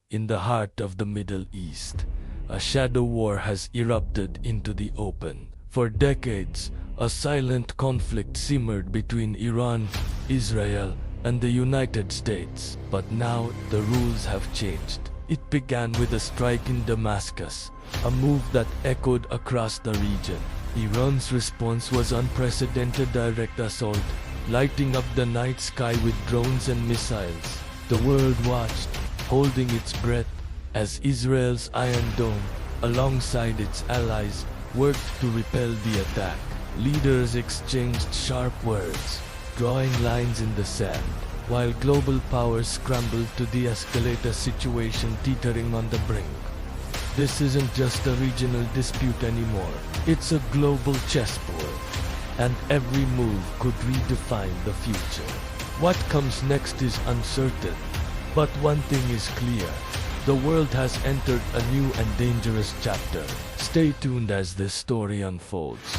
In the heart of the Middle East, a shadow war has erupted into the open. For decades, a silent conflict simmered between Iran, Israel, and the United States. But now, the rules have changed. It began with a strike in Damascus, a move that echoed across the region. Iran's response was unprecedented direct assault, lighting up the night sky with drones and missiles. The world watched, holding its breath, as Israel's Iron Dome, alongside its allies, worked to repel the attack. Leaders exchanged sharp words, drawing lines in the sand, while global powers scrambled to de-escalate a situation teetering on the brink. This isn't just a regional dispute anymore. It's a global chessboard, and every move could redefine the future. What comes next is uncertain, but one thing is clear. The world has entered a new and dangerous chapter. Stay tuned as this story unfolds.